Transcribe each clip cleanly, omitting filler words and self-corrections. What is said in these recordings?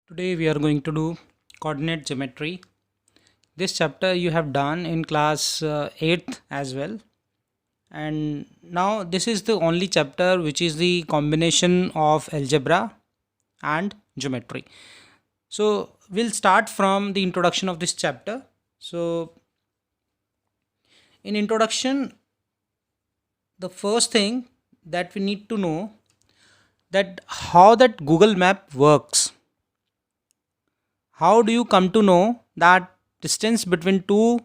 Today we are going to do coordinate geometry. This chapter you have done in class 8th as well. And now this is the only chapter which is the combination of algebra and geometry. So we'll start from the introduction of this chapter. So in introduction, the first thing that we need to know that how that Google map works. How do you come to know that distance between two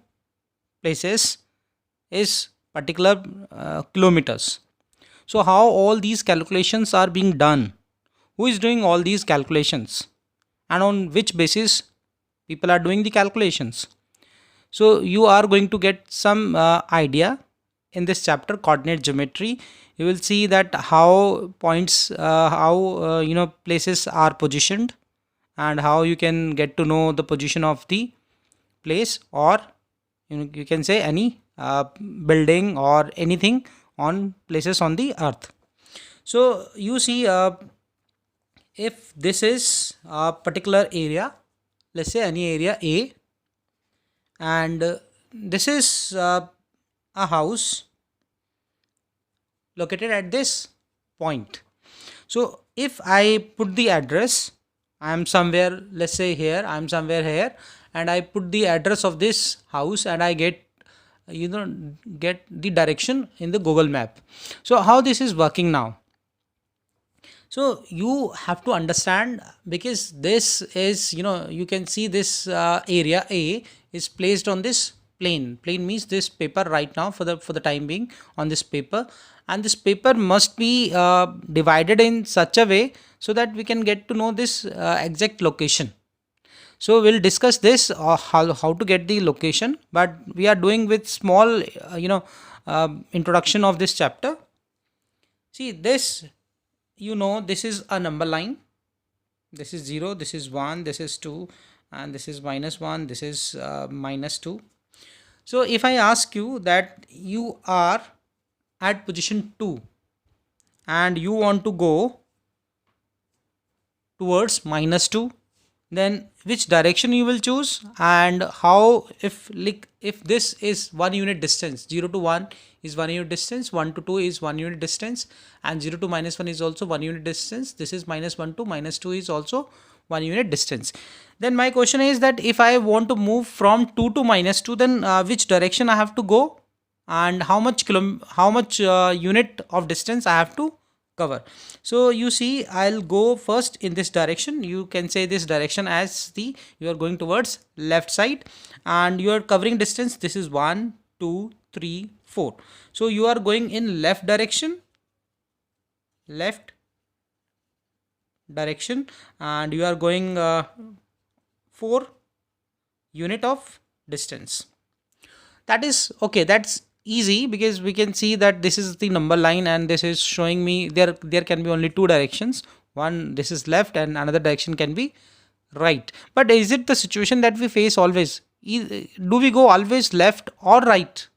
places is particular kilometers? So how all these calculations are being done? Who is doing all these calculations? And on which basis people are doing the calculations? So you are going to get some idea in this chapter coordinate geometry. You will see that how points, how places are positioned, and how you can get to know the position of the place, or you can say any building or anything on places on the earth. So you see, if this is a particular area, let's say any area A, and this is a house located at this point. So if I put the address, I am somewhere, let's say here, I am somewhere here, and I put the address of this house, and I get the direction in the Google map. So how this is working now? So you have to understand, because this is, you can see this area A is placed on this plane means this paper right now, for the time being, on this paper, and this paper must be divided in such a way so that we can get to know this exact location. So we'll discuss this, how to get the location, but we are doing with small introduction of this chapter. See this, this is a number line. This is 0, this is 1, this is 2, and this is -1, this is -2. So if I ask you that you are at position 2 and you want to go towards -2, then which direction you will choose, and how, if this is 1 unit distance, 0 to 1 is 1 unit distance, 1 to 2 is 1 unit distance, and 0 to -1 is also 1 unit distance. This is -1 to -2 is also 1 unit distance. Then my question is that if I want to move from 2 to -2, then which direction I have to go, and how much unit of distance I have to cover. So you see, I'll go first in this direction. You can say this direction as you are going towards left side, and you are covering distance. This is 1, 2, 3, 4. So you are going in left direction, and you are going 4 unit of distance. That is okay. That's easy, because we can see that this is the number line, and this is showing me there can be only two directions. One, this is left, and another direction can be right. But is it the situation that we face always? Do we go always left or right?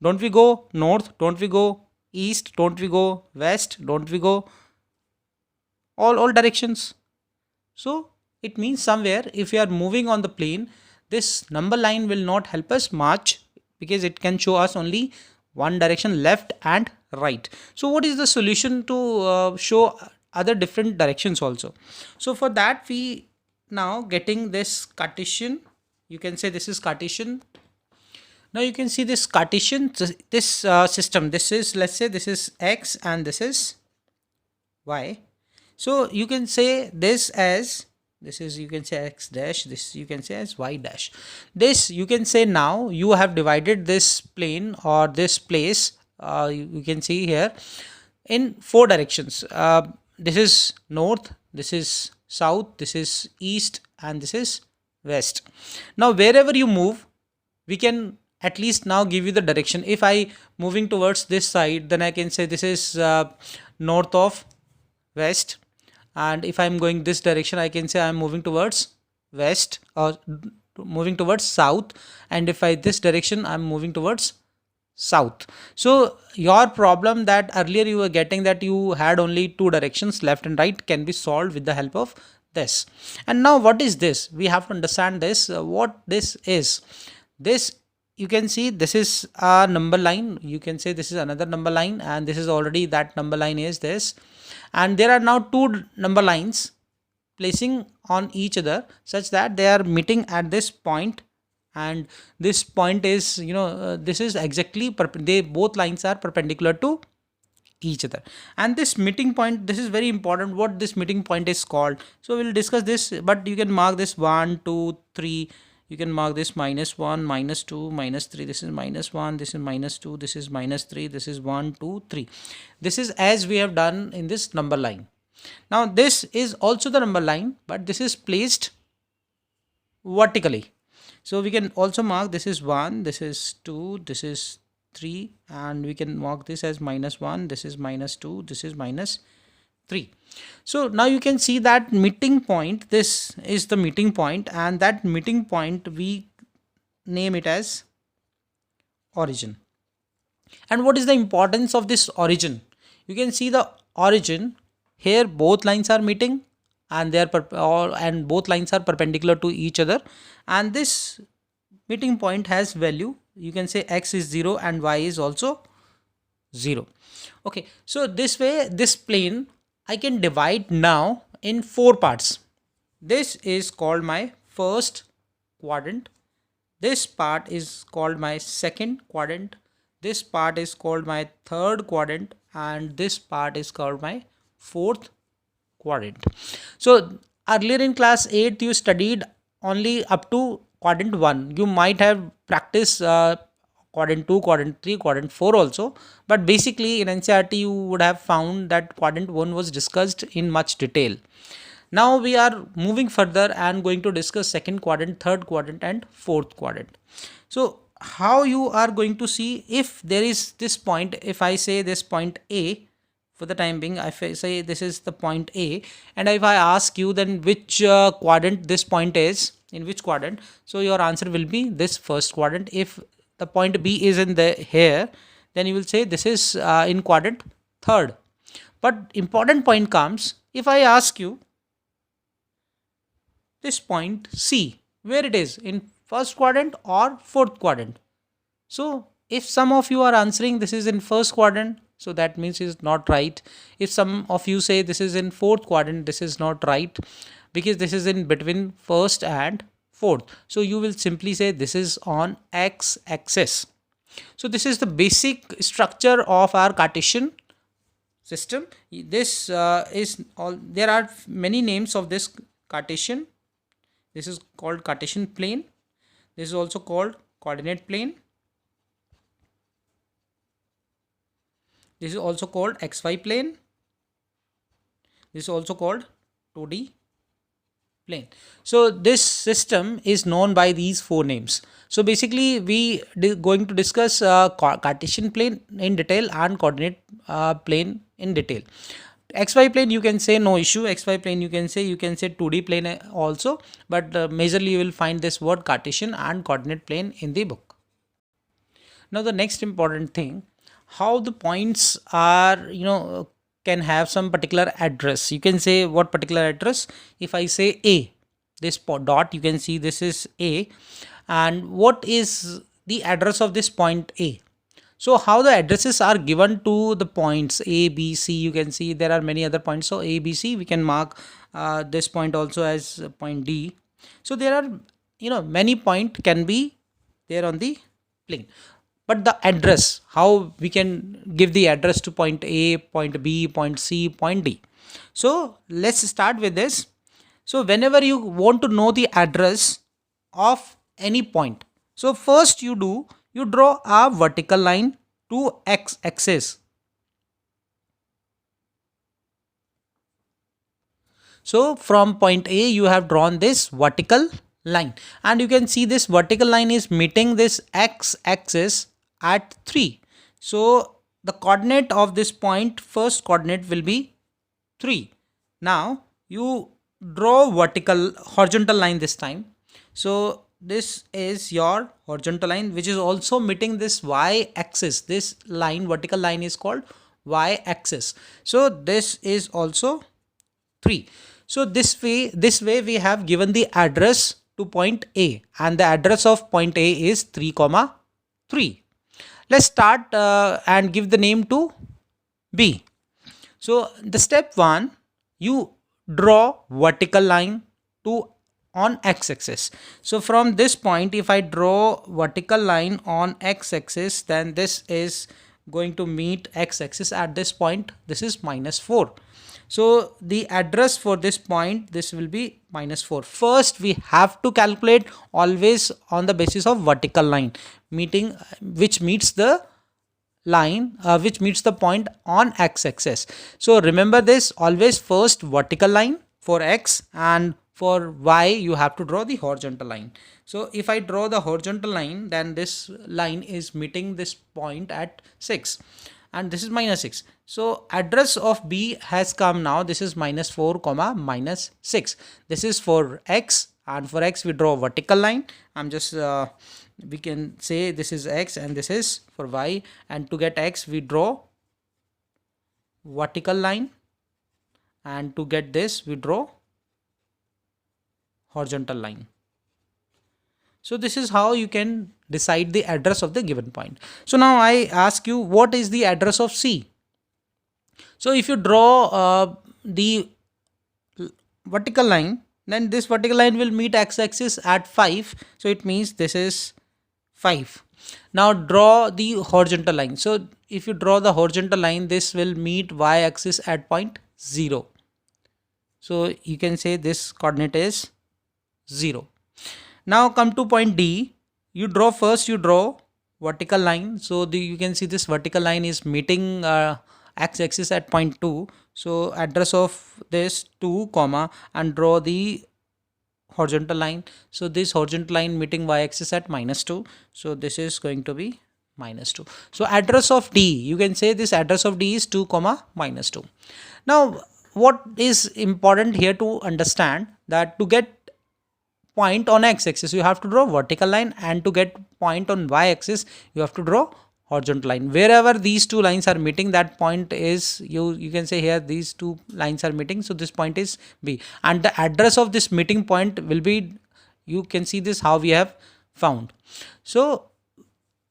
Don't we go north? Don't we go east? Don't we go west? Don't we go all directions? So it means somewhere, if we are moving on the plane, this number line will not help us much, because it can show us only one direction, left and right. So what is the solution to show other different directions also? So for that, we now getting this Cartesian. You can say this is Cartesian. Now you can see this Cartesian, this system. This is, let's say this is x and this is y. So you can say this as, this is, you can say x dash, this you can say as y dash. This you can say, now you have divided this plane or this place, you can see here, in 4 directions. This is north, this is south, this is east, and this is west. Now wherever you move, we can at least now give you the direction. If I moving towards this side, then I can say this is north of west, and if I'm going this direction, I can say I'm moving towards west, or moving towards south, and if I this direction, I'm moving towards south. So your problem that earlier you were getting, that you had only 2 directions, left and right, can be solved with the help of this. And now what is this? We have to understand this, what this is. This, you can see, this is a number line, you can say this is another number line, and this is already, that number line is this, and there are now two number lines placing on each other such that they are meeting at this point, and this point is, this is exactly they both lines are perpendicular to each other. And this meeting point, this is very important, what this meeting point is called. So we'll discuss this, but you can mark this 1 2 3, you can mark this -1 -2 -3, this is -1, this is -2, this is -3, this is 1 2 3. This is as we have done in this number line. Now this is also the number line, but this is placed vertically. So we can also mark this is 1, this is 2, this is 3, and we can mark this as -1, this is -2, this is -3. So now you can see that meeting point, this is the meeting point, and that meeting point we name it as origin. And what is the importance of this origin? You can see the origin here, both lines are meeting, and they are and both lines are perpendicular to each other, and this meeting point has value, you can say x is 0 and y is also 0. Okay, so this way, this plane I can divide now in 4 parts. This is called my first quadrant, this part is called my second quadrant, this part is called my third quadrant, and this part is called my fourth quadrant. So earlier in class 8 you studied only up to quadrant 1. You might have practiced quadrant 2, quadrant 3, quadrant 4 also, but basically in NCERT you would have found that quadrant 1 was discussed in much detail. Now we are moving further and going to discuss second quadrant, third quadrant and fourth quadrant. So how you are going to see, if there is this point, if I say this point A, for the time being, if I say this is the point A, and if I ask you then which quadrant this point is, in which quadrant, so your answer will be this first quadrant. If the point B is in the here, then you will say this is in quadrant third. But important point comes, if I ask you this point C, where it is, in first quadrant or fourth quadrant. So if some of you are answering this is in first quadrant, so that means it's not right. If some of you say this is in fourth quadrant, this is not right, because this is in between first and fourth. So you will simply say this is on x axis. So this is the basic structure of our Cartesian system. This is all, there are many names of this Cartesian. This is called Cartesian plane. This is also called coordinate plane. This is also called XY plane. This is also called 2D plane. So this system is known by these 4 names. So basically we going to discuss Cartesian plane in detail and coordinate plane in detail. XY plane you can say no issue, XY plane you can say 2D plane also, but majorly you will find this word Cartesian and coordinate plane in the book. Now the next important thing, how the points are, can have some particular address. You can say what particular address. If I say A, this dot, you can see this is A, and what is the address of this point A. So how the addresses are given to the points A, B, C, you can see there are many other points. So A, B, C, we can mark this point also as point D. So there are, many point can be there on the plane. But the address, how we can give the address to point A, point B, point C, point D. So let's start with this. So whenever you want to know the address of any point, so first you draw a vertical line to x axis. So from point A you have drawn this vertical line, and you can see this vertical line is meeting this x axis at 3. So the coordinate of this point, first coordinate will be 3. Now you draw horizontal line this time. So this is your horizontal line which is also meeting this y axis. This line, vertical line, is called y axis. So this is also 3. So this way we have given the address to point A, and the address of point A is 3 comma 3. Let's start and give the name to B. So the step 1, you draw vertical line to on x-axis. So from this point, if I draw vertical line on x-axis, then this is going to meet x-axis at this point. This is -4. So the address for this point, this will be -4. First, we have to calculate always on the basis of vertical line, which meets the line, which meets the point on x-axis. So remember this, always first vertical line for x, and for y you have to draw the horizontal line. So if I draw the horizontal line, then this line is meeting this point at 6, and this is -6. So address of B has come now. This is -4 comma -6. This is for x, and for x we draw a vertical line. I'm just we can say this is x and this is for y, and to get x we draw vertical line, and to get this we draw horizontal line. So this is how you can decide the address of the given point. So now I ask you, what is the address of C? So if you draw the vertical line, then this vertical line will meet x-axis at 5. So it means this is 5. Now draw the horizontal line. So if you draw the horizontal line, this will meet y-axis at point 0. So you can say this coordinate is 0. Now come to point D. You draw vertical line. So you can see this vertical line is meeting x-axis at point 2. So address of this 2 comma, and draw the horizontal line. So this horizontal line meeting y-axis at -2. So this is going to be -2. So address of D, you can say this address of D is 2 comma -2. Now what is important here to understand, that to get point on x-axis you have to draw vertical line, and to get point on y-axis you have to draw horizontal line. Wherever these two lines are meeting, that point is, you can say here these two lines are meeting, so this point is B, and the address of this meeting point will be, you can see this how we have found. So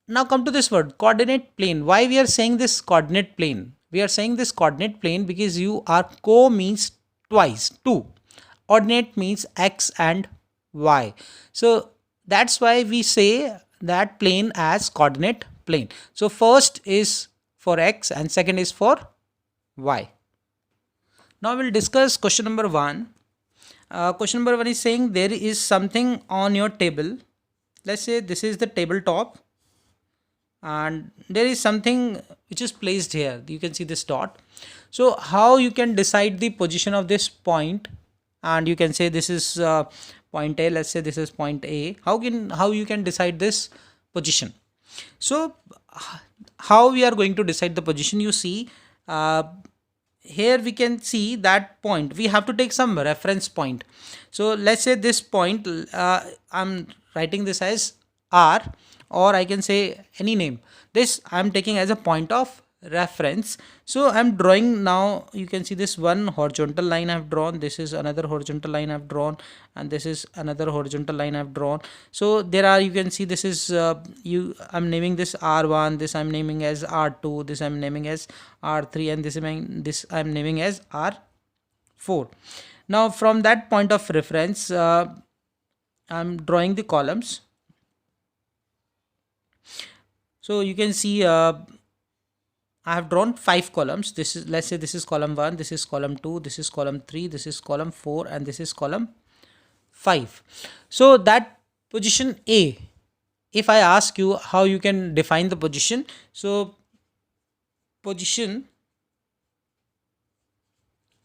now come to this word coordinate plane. Why we are saying this coordinate plane? We are saying this coordinate plane because you are co means twice 2, ordinate means x and y. So that's why we say that plane as coordinate plane. So first is for x and second is for y. Now we'll discuss question number 1. Question number 1 is saying there is something on your table. Let's say this is the tabletop, and there is something which is placed here. You can see this dot. So how you can decide the position of this point, and you can say this is point A. Let's say this is point A. How you can decide this position? So how we are going to decide the position? You see here we can see that point. We have to take some reference point. So let's say this point, I'm writing this as R, or I can say any name. This I'm taking as a point of reference. So I'm drawing now. You can see this one horizontal line I've drawn, this is another horizontal line I've drawn, and this is another horizontal line I've drawn. So there are, you can see this is I'm naming this R1, this I'm naming as R2, this I'm naming as R3, and this I'm naming as R4. Now from that point of reference, I'm drawing the columns. So you can see I have drawn 5 columns. This is, let's say this is column 1, this is column 2, this is column 3, this is column 4, and this is column 5. So that position A, if I ask you how you can define the position, so position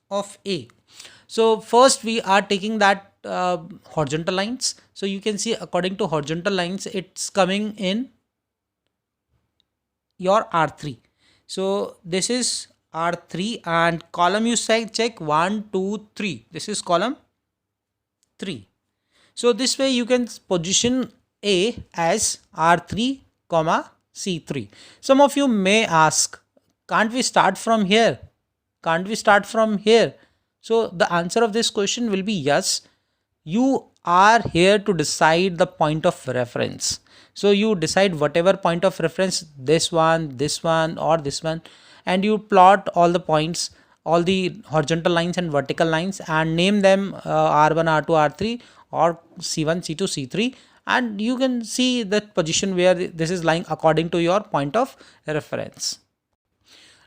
of A. So first we are taking that horizontal lines. So you can see according to horizontal lines, it's coming in your R3. So this is R3, and column you say check 1, 2, 3. This is column 3. So this way you can position A as R3 comma C3. Some of you may ask, can't we start from here? Can't we start from here? So the answer of this question will be yes. You are here to decide the point of reference. So you decide whatever point of reference, this one or this one, and you plot all the points, all the horizontal lines and vertical lines, and name them r1, r2, r3, or c1, c2, c3, and you can see the position where this is lying according to your point of reference.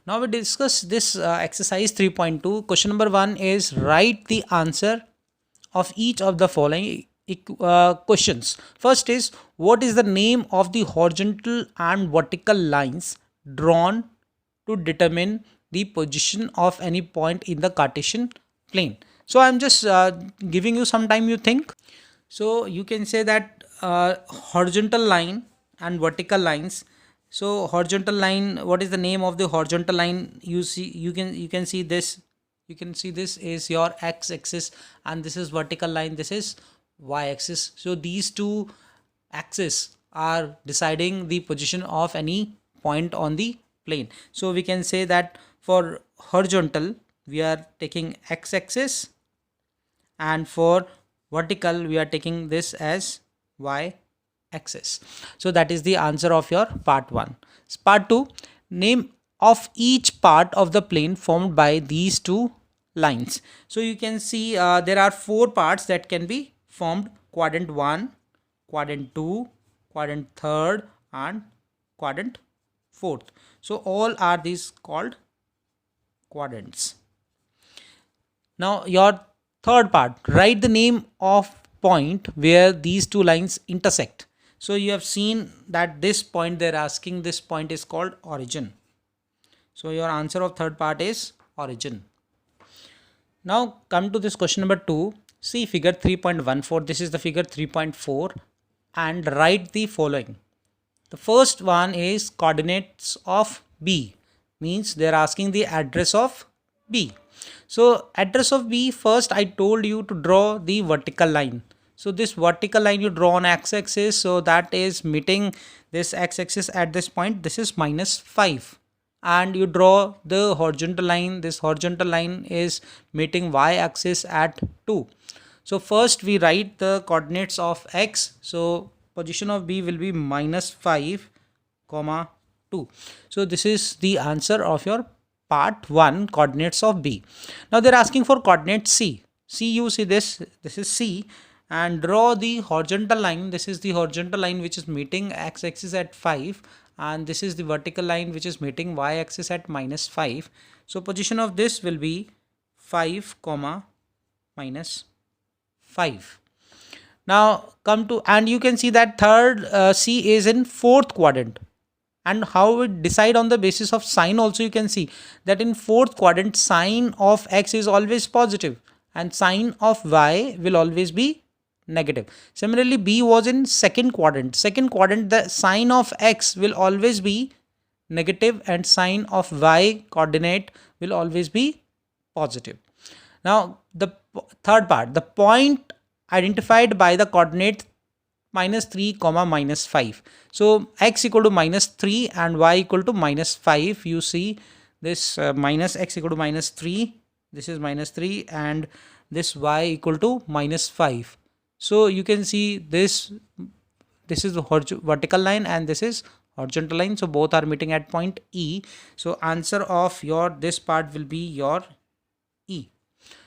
Now we discuss this exercise 3.2. Question number 1 is write the answer of each of the following questions. First is, what is the name of the horizontal and vertical lines drawn to determine the position of any point in the Cartesian plane? So I'm just giving you some time you think. So you can say that horizontal line and vertical lines. So horizontal line, what is the name of the horizontal line? You can see this. You can see this is your x-axis, and this is vertical line, this is y-axis. So these two axes are deciding the position of any point on the plane. So we can say that for horizontal we are taking x-axis, and for vertical we are taking this as y-axis. So that is the answer of your part 1. Part 2, name of each part of the plane formed by these two lines. So you can see there are 4 parts that can be formed: quadrant 1, quadrant 2, quadrant 3rd, and quadrant 4th. So all are these called quadrants. Now your third part, write the name of point where these two lines intersect. So you have seen that this point they're asking, this point is called origin. So your answer of third part is origin. Now come to this question number 2. See figure 3.14. This is the figure 3.4, and write the following. The first one is coordinates of B, means they're asking the address of B. So address of B, first I told you to draw the vertical line. So this vertical line you draw on x-axis, so that is meeting this x-axis at this point, this is -5. And you draw the horizontal line, this horizontal line is meeting y-axis at 2. So first we write the coordinates of x. So position of B will be -5, 2. So this is the answer of your part 1, coordinates of B. Now they're asking for coordinate C. C, you see this is C, and draw the horizontal line. This is the horizontal line which is meeting x-axis at 5, and this is the vertical line which is meeting y-axis at -5. So position of this will be 5, -5. Now come to, and you can see that third C is in 4th quadrant. And how we decide on the basis of sign also, you can see that in 4th quadrant sign of x is always positive and sign of y will always be negative. Similarly, B was in 2nd quadrant. 2nd quadrant, the sign of x will always be negative and sign of y coordinate will always be positive. Now the third part, the point identified by the coordinate -3, -5. So x equal to -3 and y equal to -5. You see this minus x equal to -3. This is -3 and this y equal to -5. So you can see this is the vertical line and this is horizontal line. So both are meeting at point E. So answer of your this part will be your E.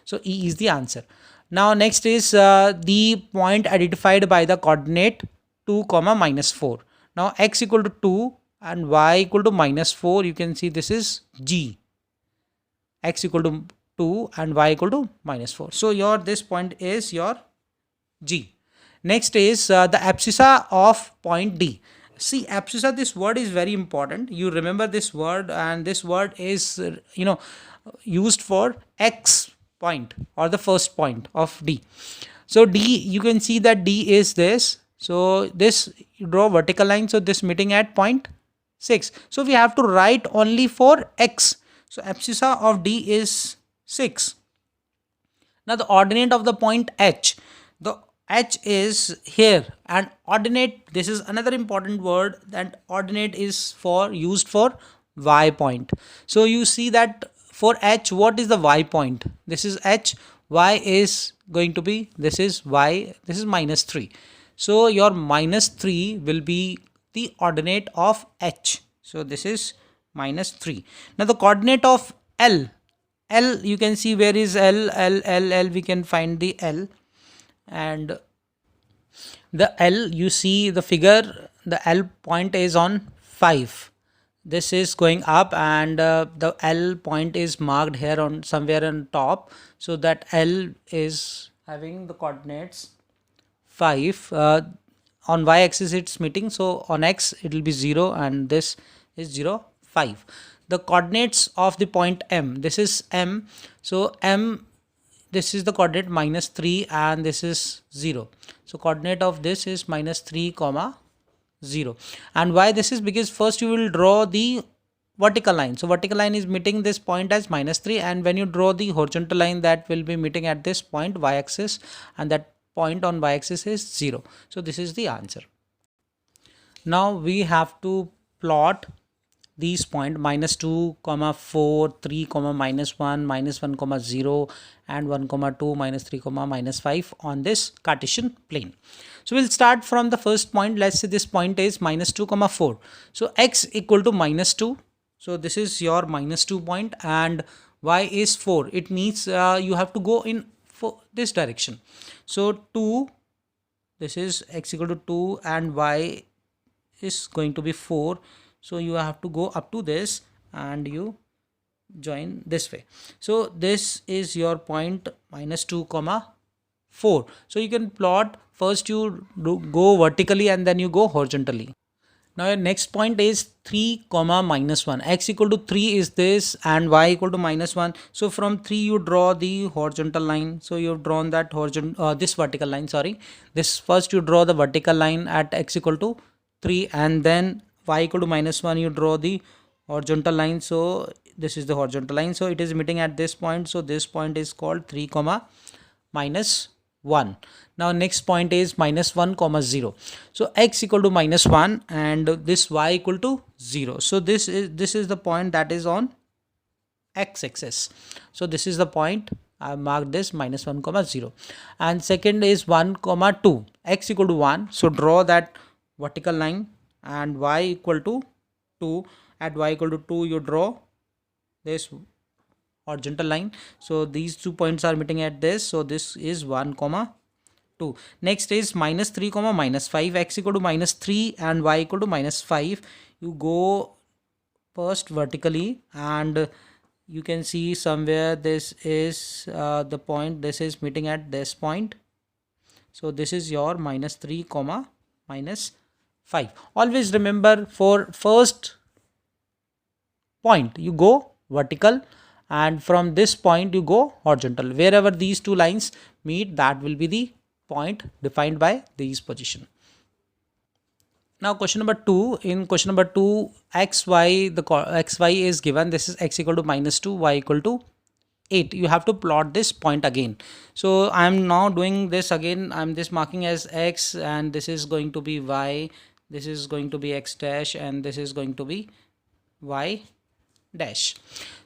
So E is the answer. Now next is the point identified by the coordinate 2, -4. Now x equal to 2 and y equal to -4. You can see this is G. X equal to 2 and y equal to -4. So your this point is your G. Next is the abscissa of point D. See, abscissa, this word is very important. You remember this word, and this word is used for X point or the first point of D. So D, you can see that D is this. So this, you draw vertical line. So this meeting at point 6. So we have to write only for X. So abscissa of D is 6. Now the ordinate of the point H. The H is here, and ordinate, this is another important word, that ordinate is for used for Y point. So you see that for h, what is the y point? This is h, y is going to be, this is y, this is -3. So your -3 will be the ordinate of h. So this is -3. Now the coordinate of l, you can see where is l, we can find the l, and the l, you see the figure, the l point is on 5. This is going up, and the L point is marked here on somewhere on top, so that L is having the coordinates 5. On y-axis it's meeting, so on x it will be 0, and this is 0, 5. The coordinates of the point M, this is M, so M, this is the coordinate -3, and this is 0. So coordinate of this is -3 comma 0. And why this is? Because first you will draw the vertical line. So vertical line is meeting this point as -3, and when you draw the horizontal line, that will be meeting at this point y-axis, and that point on y-axis is 0. So this is the answer. Now we have to plot these point -2, 4, 3, -1, -1, 0, and 1, 2, -3, -5 on this Cartesian plane. So we'll start from the first point. Let's say this point is -2, 4. So x equal to -2. So this is your -2 point, and y is 4. It means you have to go in for this direction. So 2, this is x equal to 2, and y is going to be 4. So you have to go up to this, and you join this way. So this is your point -2, 4. So you can plot, first you go vertically, and then you go horizontally. Now your next point is 3, -1. X equal to 3 is this, and y equal to -1. So from 3 you draw the horizontal line. So you've drawn that this vertical line, sorry. This first you draw the vertical line at x equal to 3, and then y equal to -1, you draw the horizontal line. So this is the horizontal line, so it is meeting at this point. So this point is called 3, -1. Now next point is -1, 0. So x equal to -1, and this y equal to 0. So this is the point that is on x-axis. So this is the point. I marked this -1, 0. And second is 1, 2. X equal to 1. So draw that vertical line, and y equal to 2. At y equal to 2 you draw this horizontal line. So these 2 points are meeting at this. So this is 1, 2. Next is -3, -5. X equal to -3 and y equal to -5. You go first vertically, and you can see somewhere this is the point. This is meeting at this point. So this is your -3, -5. Always remember, for first point you go vertical, and from this point you go horizontal. Wherever these two lines meet, that will be the point defined by these position. Now question number 2. In question number 2, xy is given. This is x equal to -2, y equal to 8. You have to plot this point again. So I am now doing this again. I am this marking as x, and this is going to be y, this is going to be x dash, and this is going to be y dash.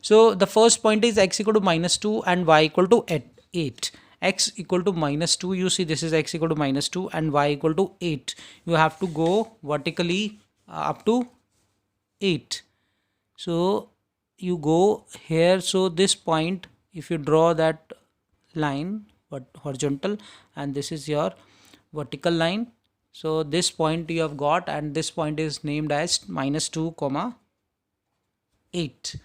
So the first point is x equal to -2 and y equal to 8. X equal to -2, you see this is x equal to -2, and y equal to 8. You have to go vertically up to 8. So you go here. So this point, if you draw that line horizontal, and this is your vertical line. So this point you have got, and this point is named as -2, 8.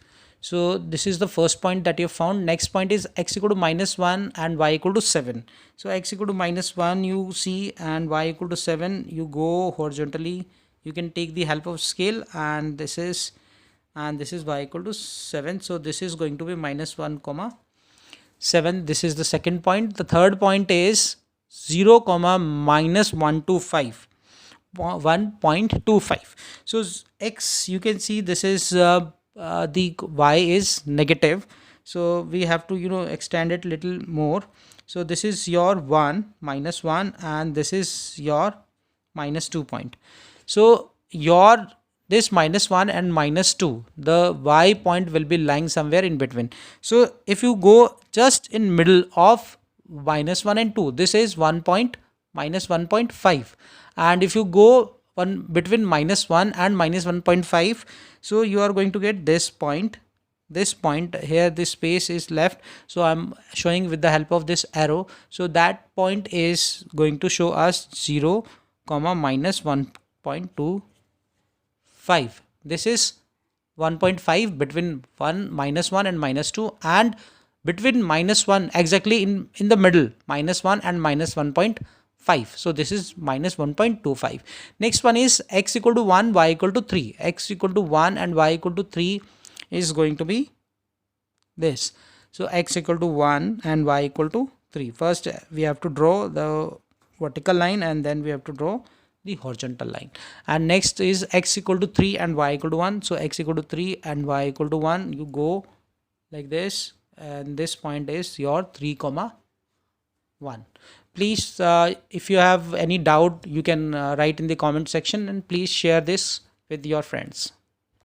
So this is the first point that you have found. Next point is x equal to -1 and y equal to 7. So x equal to -1 you see, and y equal to 7. You go horizontally. You can take the help of scale, and this is y equal to 7. So this is going to be -1, 7. This is the second point. The third point is 0, -125. 1.25. So x, you can see this is the y is negative, so we have to extend it little more. So this is your -1, and this is your -2 point. So your this -1 and -2, the y point will be lying somewhere in between. So if you go just in middle of -1 and 2, this is 1 point minus 1.5, and if you go one between -1 and -1.5, so you are going to get this point. This point here, this space is left, so I'm showing with the help of this arrow. So that point is going to show us 0 comma minus 1.25. this is 1.5 between 1 -1 and -2, and between -1 exactly in the middle, -1 and -1.5. So this is -1.25. Next one is x equal to 1, y equal to 3. X equal to 1 and y equal to 3 is going to be this. So x equal to 1 and y equal to 3. First we have to draw the vertical line, and then we have to draw the horizontal line. And next is x equal to 3 and y equal to 1. So x equal to 3 and y equal to 1, you go like this, and this point is your 3 comma 1. Please, if you have any doubt, you can write in the comment section, and please share this with your friends.